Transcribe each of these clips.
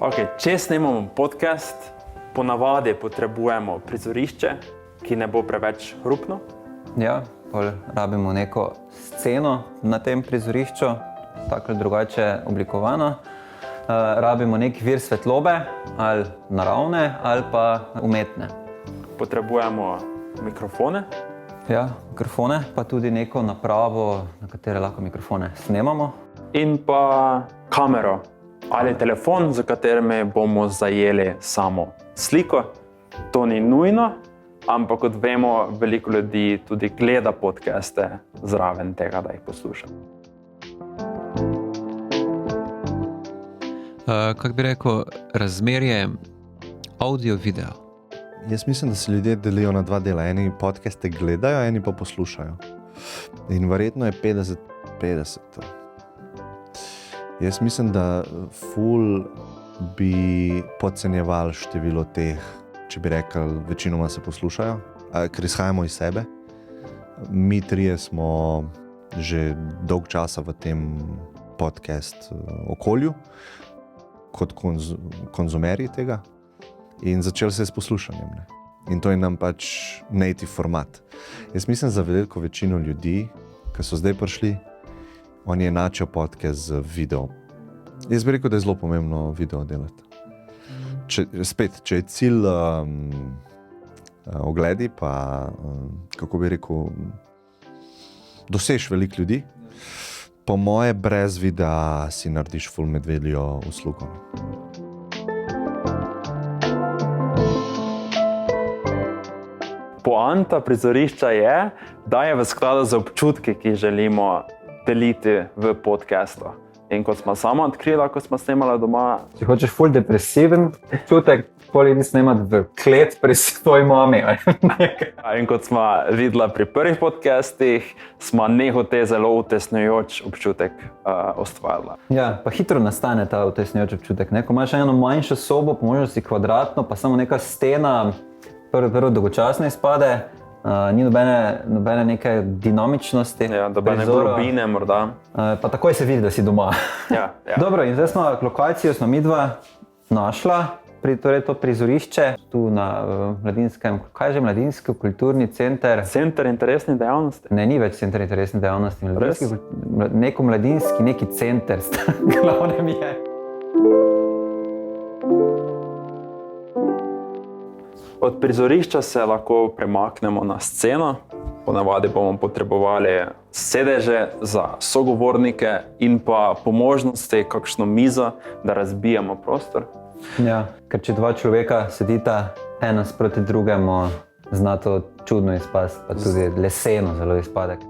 Okay, če snemamo podcast, ponavadi potrebujemo prizorišče, ki ne bo preveč hrupno. Ja, rabimo neko sceno na tem prizorišču, tako ali drugače oblikovano. Rabimo neki vir svetlobe, ali naravne, ali pa umetne. Potrebujemo mikrofone. Ja, mikrofone, pa tudi neko napravo, na katere lahko mikrofone snemamo. In pa kamero ali telefon, za katerimi bomo zajeli samo sliko. To ni nujno, ampak kot vemo, veliko ljudi tudi gleda podcaste zraven tega, da jih posluša. Kako bi rekel, razmerje audio-video? Jaz mislim, da se ljudje delijo na dva dela. Eni podcaste gledajo, eni pa poslušajo. In verjetno je 50-50. Jaz mislim, da ful bi podcenjevali število teh, če bi rekli, večinoma se poslušajo, ker izhajamo iz sebe. Mi trije smo že dolg časa v tem podcast okolju, kot konzumerji tega. In začeli se s poslušanjem. Ne? In to je nam pač native format. Jaz mislim, za veliko večino ljudi, ki so zdaj prišli, oni enačijo podcast z video. Jaz bi rekel, da je zelo pomembno video delati. Če je cilj ogledi, pa kako bi rekel, dosež veliko ljudi, po moje brez videa si narediš ful medvedjo uslugo. Poanta prizorišča je, da je v skladu z občutki, ki želimo deliti v podcastu. In kot smo sama odkrila, ko smo snemala doma. Če hočeš ful depresiven občutek, poli ni snemati v klet pri svoji mami. In kot smo videla pri prvih podcastih, smo nehote zelo utesnjujoč občutek ustvarila. Ja, pa hitro nastane ta utesnjujoč občutek. Ne? Ko imaš eno manjšo sobo, po možnosti kvadratno, pa samo neka stena, prvo dolgočasno izpade, ni nobene neke dinamičnosti. Ja, nobene globine morda. Pa takoj se vidi, da si doma. Ja. Dobro, in zdaj smo lokacijo midva našla, torej to prizorišče, tu na Mladinskem, kaj je že Mladinski kulturni center? Center interesnih dejavnosti. Ne, ni več center interesnih dejavnosti. Neko mladinski, neki center, glavnem je. Od prizorišča se lahko premaknemo na sceno. Ponavadi bomo potrebovali sedeže za sogovornike in pa po možnosti kakšno mizo, da razbijemo prostor. Ja, ker če dva človeka sedita ena sproti drugemu, zna to čudno izpasti, pa tudi leseno zelo izpade.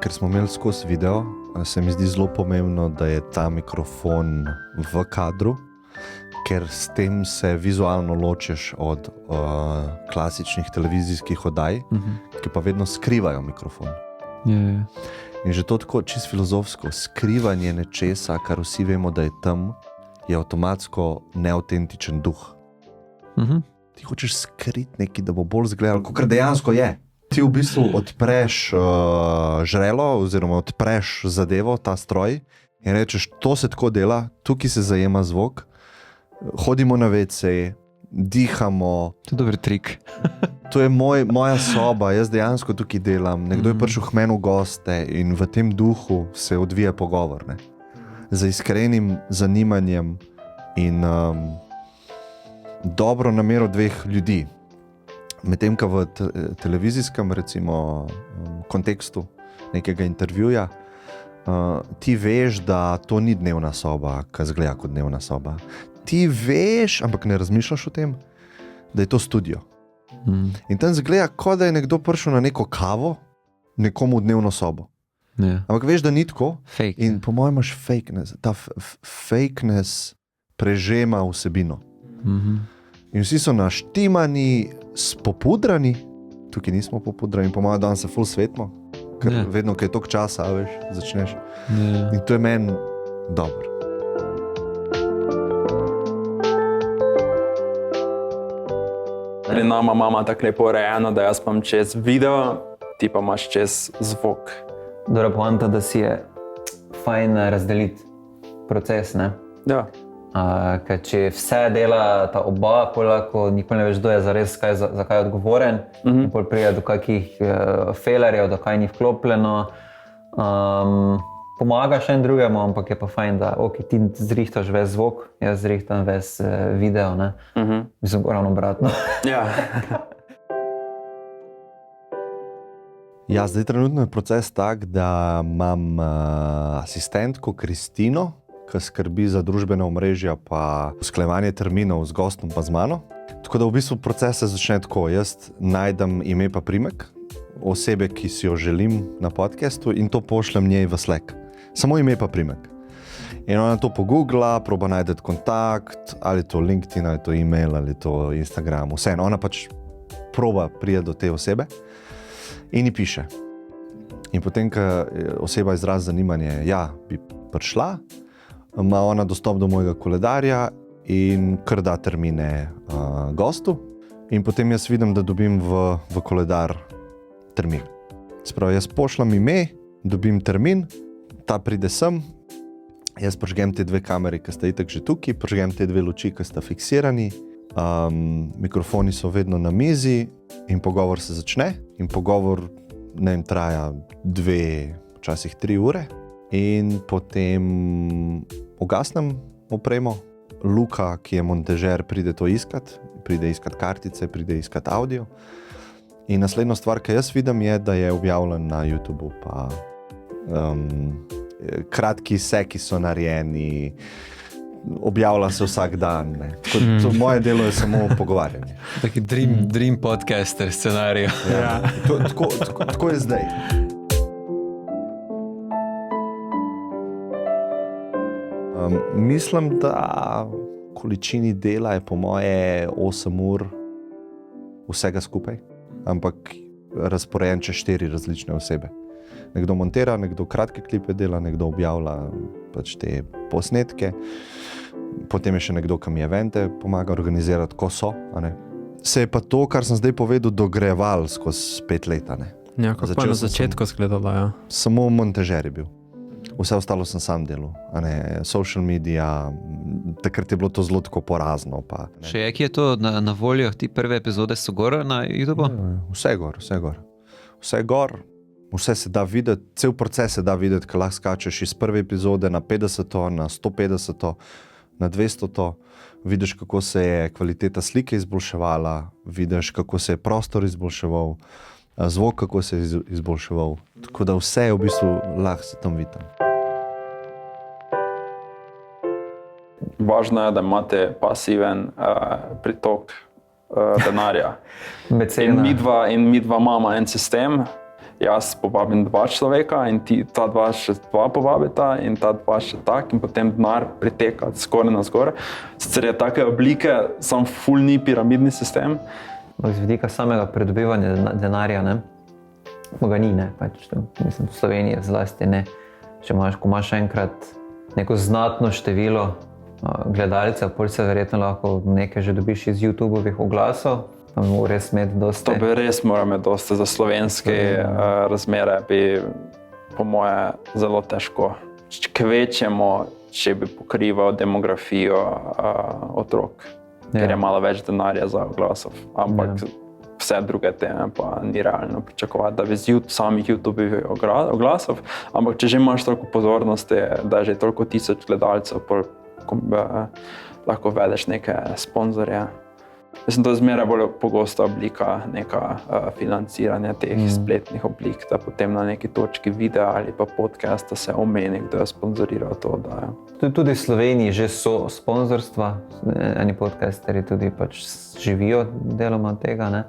Ker smo imeli skozi video, se mi zdi zelo pomembno, da je ta mikrofon v kadru, ker s tem se vizualno ločiš od klasičnih televizijskih oddaj, ki pa vedno skrivajo mikrofon. Yeah. In že to tako čisto filozofsko, skrivanje nečesa, kar vsi vemo, da je tam, je avtomatsko neautentičen duh. Ti hočeš skriti nekaj, da bo bolj zgledal, kot dejansko je. Ti v bistvu odpreš žrelo oziroma odpreš zadevo, ta stroj, in rečeš, to se tako dela, tukaj se zajema zvok, hodimo na WC, dihamo. To je dober trik. To je moja soba, jaz dejansko tukaj delam. Nekdo je prišel k meni v goste in v tem duhu se odvija pogovor. Ne? Z iskrenim zanimanjem in dobro namero dveh ljudi. Medtem, ko v televizijskem recimo kontekstu nekega intervjuja, ti veš, da to ni dnevna soba, ki izgleda kot dnevna soba. Ti veš, ampak ne razmišljaš o tem, da je to studio. In tam izgleda, kot da je nekdo prišel na neko kavo, nekomu v dnevno sobo. Yeah. Ampak veš, da ni tako. Fake. In po mojem imaš fakeness. Ta fakeness prežema vsebino. In vsi so naštimani, spopudrani. Tukaj nismo popudrani, po mojem dan se ful svetimo. Ker vedno, ko je toliko časa, veš, začneš. In to je meni dobro. Pri nama mama tako lepo urejeno, da jaz imam čez video, ti pa imaš čez zvok. Dobra poanta, da si je fajn razdeliti proces, ne? Ja. Ker če vse dela ta oba, pol lahko nikoli ne veš, kdo je zares za kaj odgovoren, in pol pride do kakih failerjev, do kaj ni vklopljeno. Pomagaš en drugemu, ampak je pa fajn, da ti zrihtaš ves zvok, jaz zrihtam ves video, ne? Mislim, ravno obratno. Ja. Ja, zdaj trenutno je proces tak, da imam asistentko Kristino, ki skrbi za družbene omrežja pa usklajevanje terminov z gostom pa z mano. Tako da v bistvu proces se začne tako. Jaz najdem ime pa priimek osebe, ki si jo želim na podcastu in to pošljem njej v Slack. Samo ime pa priimek. In ona to pogoogla, proba najdeti kontakt, ali to LinkedIn, ali to e-mail, ali to Instagram, vseeno. Ona pač proba priti do te osebe in ji piše. In potem, ko oseba izrazi zanimanje, ja, bi prišla, ima ona dostop do mojega koledarja in kar da termine gostu. In potem jaz vidim, da dobim v koledar termin. Sprav, jaz pošljem ime, dobim termin, ta pride sem, jaz prižgem te dve kameri, ki sta itak že tukaj, prižgem te dve luči, ki sta fiksirani, mikrofoni so vedno na mizi in pogovor se začne. In pogovor, ne vem, traja 2, včasih 3 ure. In potem ugasnem opremo. Luka, ki je montažer, pride to iskat, pride iskat kartice, pride iskat audio. In naslednja stvar, ki jaz vidim, je, da je objavljen na YouTubeu, pa kratki seki so narejeni, objavlja se vsak dan. Ne. To moje delo je samo pogovarjanje. Taki dream podcaster scenarij. Ja. Tako je zdaj. Mislim, da količini dela je po moje 8 ur vsega skupaj, ampak razporejen čez 4 različne osebe. Nekdo montira, nekdo kratke klipe dela, nekdo objavlja pač te posnetke, potem je še nekdo, ki mi evente pomaga organizirati, ko so. Se je pa to, kar sem zdaj povedal, dogreval skozi 5 let. Ja, kako pa je na začetku izgledalo, ja? Samo montažer je bil. Vse ostalo sem sam delal, social media, takrat je bilo to zelo tako porazno. Pa, Še je, ki je to na voljo, ti prve epizode so gor na YouTubeu? Vse gor. Vse gor, vse se da videti, cel proces se da videti, ko lahko skačeš iz prve epizode na 50, na 150, na 200. Vidiš, kako se je kvaliteta slike izboljševala, vidiš, kako se je prostor izboljševal, zvok, kako se je izboljševal. Tako da vse je v bistvu lahko se tam vidim. Važno je, da imate pasiven pritok denarja. In midva imamo en sistem, jaz povabim 2 človeka in ta 2 še 2 povabita in ta 2 še tak in potem denar priteka skoraj na zgor. Sicer je take oblike, sam ful ni piramidni sistem. Z vidika samega pridobivanja denarja, ne, ga ni, ne, pač, mislim, v Sloveniji zlasti ne. Ko imaš enkrat neko znatno število gledalcev, pol se verjetno lahko nekaj že dobiš iz YouTube-ovih oglasov, pa bi moral res imeti dosti. To bi res moral imeti dosti, za slovenske razmere bi po moje zelo težko. Kvečemo, če bi pokrival demografijo otrok. Ker je malo več denarja za oglasov, ampak vse druge teme pa ni realno pričakovati, da bi z samih YouTube-ovih oglasov, ampak če že imaš toliko pozornosti, da je že toliko 1000 gledalcev, lahko vedeš neke sponzorje. Mislim, to je zmeraj bolj pogosta oblika neka financiranja teh spletnih oblik, da potem na neki točki videa ali pa podcasta se omeni, kdo je sponzoriral to. Tudi v Sloveniji že so sponzorstva, eni podcasterji tudi pač živijo deloma od tega, ne?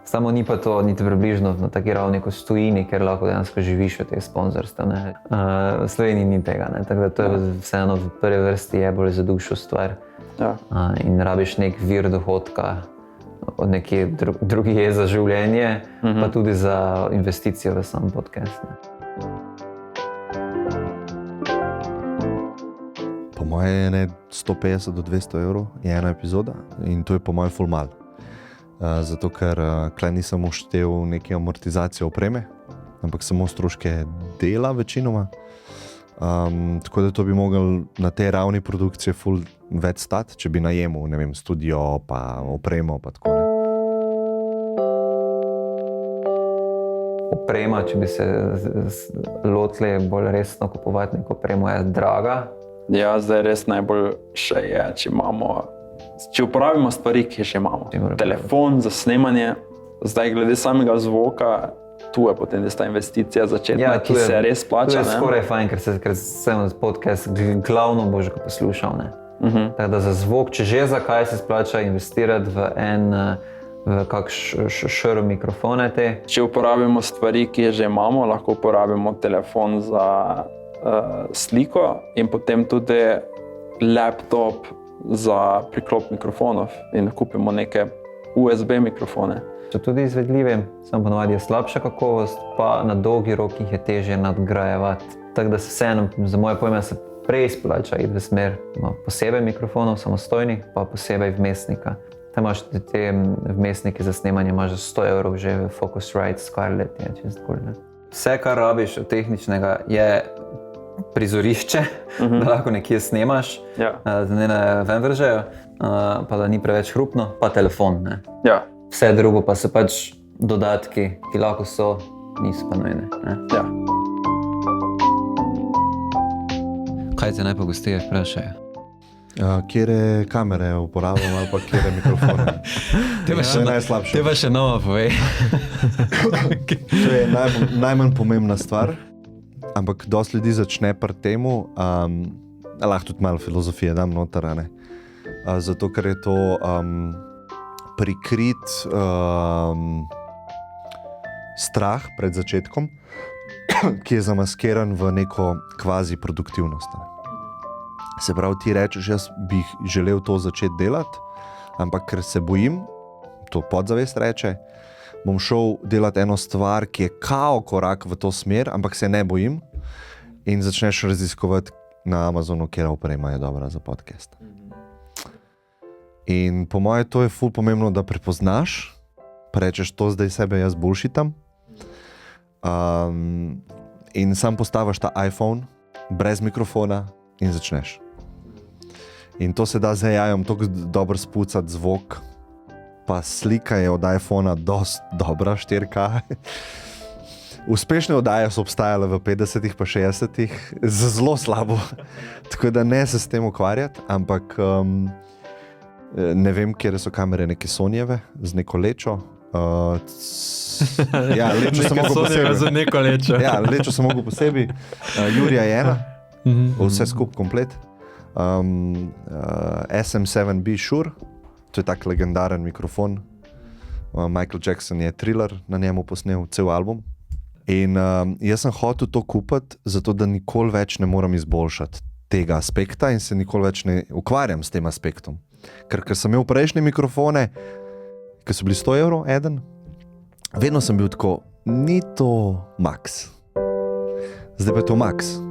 Samo ni pa to niti približno na taki ravni kot v tujini, ker lahko dejansko živiš od teh sponzorstev. V Sloveniji ni tega, ne? Tako da to je vseeno v prvi vrsti je bolj za dušo stvar. Ja. In rabiš nek vir dohodka od nekje drugje za življenje, pa tudi za investicijo v sam podcast. Po moje je 150 do 200 evrov je ena epizoda in to je po moje ful mal. Zato ker tukaj nisem uštel neke amortizacije opreme, ampak samo stroške dela večinoma. Tako da to bi mogel na tej ravni produkcije ful več stati, če bi najemal, ne vem, studio pa opremo pa tako. Oprema, če bi se lotili bolj resno kupovati neko opremo, je draga. Ja, zdaj res najbolj še je, če uporabimo stvari, ki jih že imamo. Telefon za snemanje, zdaj glede samega zvoka, tu je potem ta investicija začetna, ki se res plača. To je skoraj fajn, ker sem podcast glavno boš ga poslušal. Tako da za zvok, če že zakaj se splača investirati v kak šr mikrofone te. Če uporabimo stvari, ki jih že imamo, lahko uporabimo telefon za sliko in potem tudi laptop za priklop mikrofonov in kupimo neke USB mikrofone. So tudi izvedljivi, samo ponovadi je slabša kakovost, pa na dolgi rok jih je težje nadgrajevati. Tako da se vseeno, za moje pojme, se prej splača iti v smer posebej mikrofonov, samostojnih, pa posebej vmesnika. Tam imaš te vmesnike za snemanje, imaš za 100 evrov že v Focusrite Scarlett, je čist cool, ne? Vse, kar rabiš od tehničnega, je prizorišče, da lahko nekje snemaš, da ne ven vržejo, pa da ni preveč hrupno, pa telefon, ne? Ja. Vse drugo pa so pač dodatki, ki lahko so, niso pa nujne, ne? Ja. Kaj te najpogosteje vprašajo? Kjere kamere uporabljam ali pa kjere mikrofone. To je najslabše. Te pa še novo povej. To je najmanj pomembna stvar, ampak dosti ljudi začne pri temu, lahko tudi malo filozofije dam noter, ne? Zato, ker je to prikrit strah pred začetkom, ki je zamaskiran v neko kvazi produktivnost. Se pravi, ti rečeš, jaz bi želel to začeti delati, ampak ker se bojim, to podzavest reče, bom šel delati eno stvar, ki je kao korak v to smer, ampak se ne bojim in začneš raziskovati na Amazonu, kjera oprema je dobra za podcast. In po moje to je ful pomembno, da prepoznaš, pa rečeš, to zdaj sebe jaz bullshitam, in sam postaviš ta iPhone brez mikrofona in začneš. In to se da z AI-om tako dobro spucati zvok, pa slika je od iPhona dost dobra, 4K. Uspešne oddaje so obstajale v 50-ih pa 60-ih, zelo slabo, tako da ne se s tem ukvarjati, ampak ne vem, kjer so kamere, neke Sonyjeve z neko lečo. Ja, lečo sem mogel posebej. Za neko lečo. Ja, lečo sem mogel posebej. Jurija je ena, vse skup komplet. SM7B Shure, to je tak legendaren mikrofon. Michael Jackson je Thriller na njemu posnel cel album. In jaz sem hotel to kupiti, zato da nikoli več ne moram izboljšati tega aspekta in se nikoli več ne ukvarjam s tem aspektom. Ker sem imel prejšnje mikrofone, ki so bili 100 evrov eden, vedno sem bil tako, ni to max. Zdaj pa je to max.